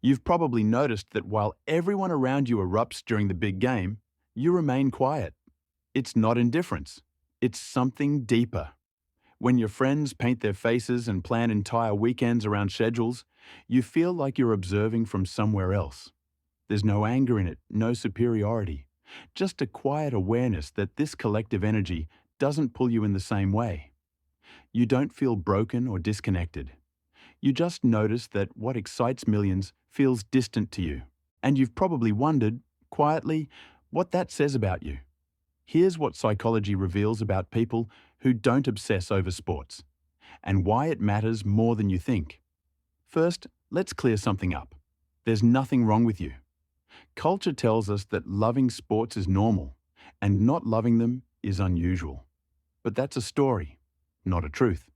You've probably noticed that while everyone around you erupts during the big game, you remain quiet. It's not indifference. It's something deeper. When your friends paint their faces and plan entire weekends around schedules, you feel like you're observing from somewhere else. There's no anger in it, no superiority. Just a quiet awareness that this collective energy doesn't pull you in the same way. You don't feel broken or disconnected. You just notice that what excites millions feels distant to you. And you've probably wondered, quietly, what that says about you. Here's what psychology reveals about people who don't obsess over sports, and why it matters more than you think. First, let's clear something up. There's nothing wrong with you. Culture tells us that loving sports is normal, and not loving them is unusual. But that's a story, not a truth.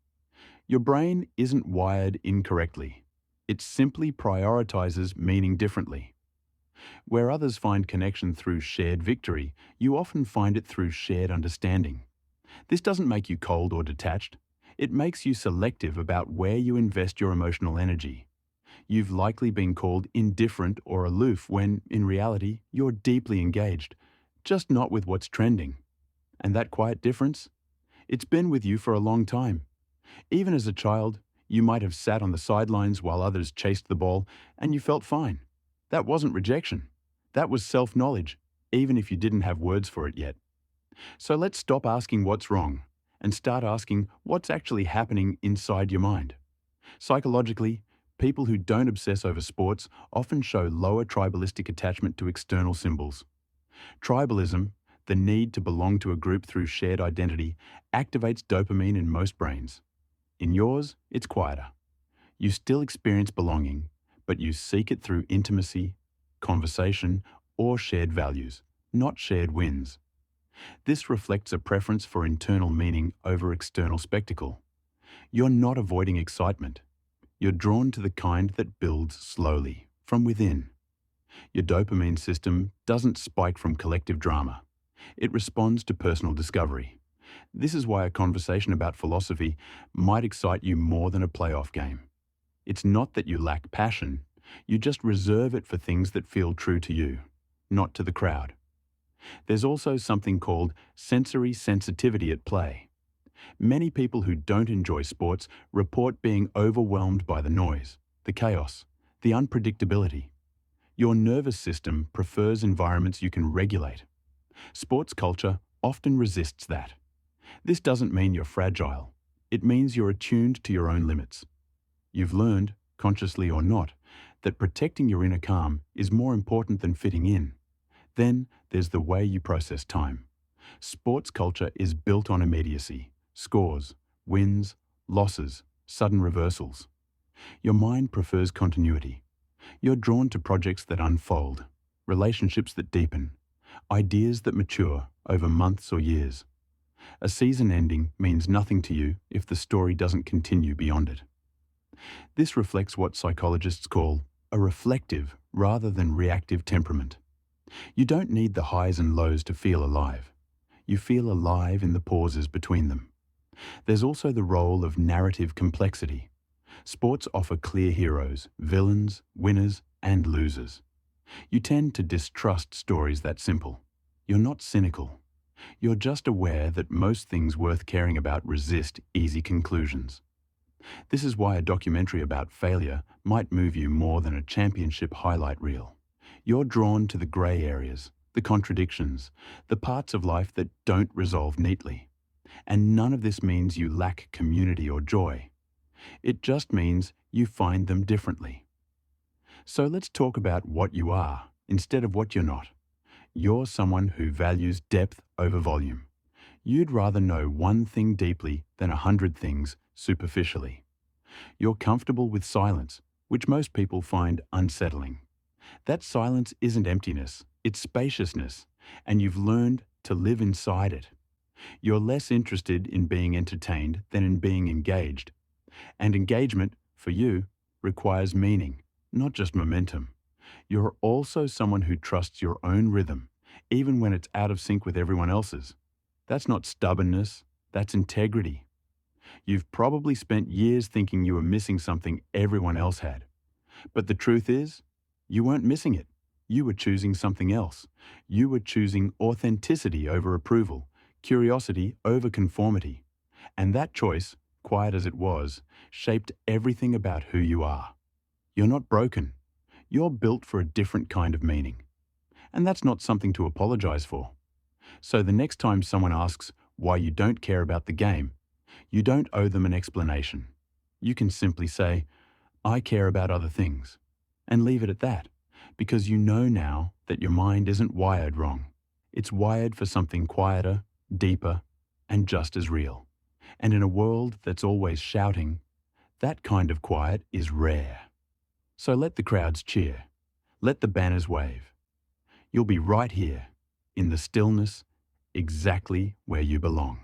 Your brain isn't wired incorrectly. It simply prioritizes meaning differently. Where others find connection through shared victory, you often find it through shared understanding. This doesn't make you cold or detached. It makes you selective about where you invest your emotional energy. You've likely been called indifferent or aloof when, in reality, you're deeply engaged, just not with what's trending. And that quiet difference? It's been with you for a long time. Even as a child, you might have sat on the sidelines while others chased the ball, and you felt fine. That wasn't rejection. That was self-knowledge, even if you didn't have words for it yet. So let's stop asking what's wrong and start asking what's actually happening inside your mind. Psychologically, people who don't obsess over sports often show lower tribalistic attachment to external symbols. Tribalism, the need to belong to a group through shared identity, activates dopamine in most brains. In yours, it's quieter. You still experience belonging, but you seek it through intimacy, conversation, or shared values, not shared wins. This reflects a preference for internal meaning over external spectacle. You're not avoiding excitement. You're drawn to the kind that builds slowly, from within. Your dopamine system doesn't spike from collective drama. It responds to personal discovery. This is why a conversation about philosophy might excite you more than a playoff game. It's not that you lack passion, you just reserve it for things that feel true to you, not to the crowd. There's also something called sensory sensitivity at play. Many people who don't enjoy sports report being overwhelmed by the noise, the chaos, the unpredictability. Your nervous system prefers environments you can regulate. Sports culture often resists that. This doesn't mean you're fragile. It means you're attuned to your own limits. You've learned, consciously or not, that protecting your inner calm is more important than fitting in. Then there's the way you process time. Sports culture is built on immediacy, scores, wins, losses, sudden reversals. Your mind prefers continuity. You're drawn to projects that unfold, relationships that deepen, ideas that mature over months or years. A season ending means nothing to you if the story doesn't continue beyond it. This reflects what psychologists call a reflective rather than reactive temperament. You don't need the highs and lows to feel alive. You feel alive in the pauses between them. There's also the role of narrative complexity. Sports offer clear heroes, villains, winners, and losers. You tend to distrust stories that simple. You're not cynical. You're just aware that most things worth caring about resist easy conclusions. This is why a documentary about failure might move you more than a championship highlight reel. You're drawn to the grey areas, the contradictions, the parts of life that don't resolve neatly. And none of this means you lack community or joy. It just means you find them differently. So let's talk about what you are instead of what you're not. You're someone who values depth over volume. You'd rather know one thing deeply than 100 things superficially. You're comfortable with silence, which most people find unsettling. That silence isn't emptiness, it's spaciousness, and you've learned to live inside it. You're less interested in being entertained than in being engaged. And engagement, for you, requires meaning, not just momentum. You're also someone who trusts your own rhythm, even when it's out of sync with everyone else's. That's not stubbornness, that's integrity. You've probably spent years thinking you were missing something everyone else had. But the truth is, You weren't missing it. You were choosing something else. You were choosing authenticity over approval, curiosity over conformity. And that choice, quiet as it was, shaped everything about who you are. You're not broken. You're built for a different kind of meaning. And that's not something to apologize for. So the next time someone asks why you don't care about the game, you don't owe them an explanation. You can simply say, I care about other things, and leave it at that, because you know now that your mind isn't wired wrong. It's wired for something quieter, deeper, and just as real. And in a world that's always shouting, that kind of quiet is rare. So let the crowds cheer. Let the banners wave. You'll be right here, in the stillness, exactly where you belong.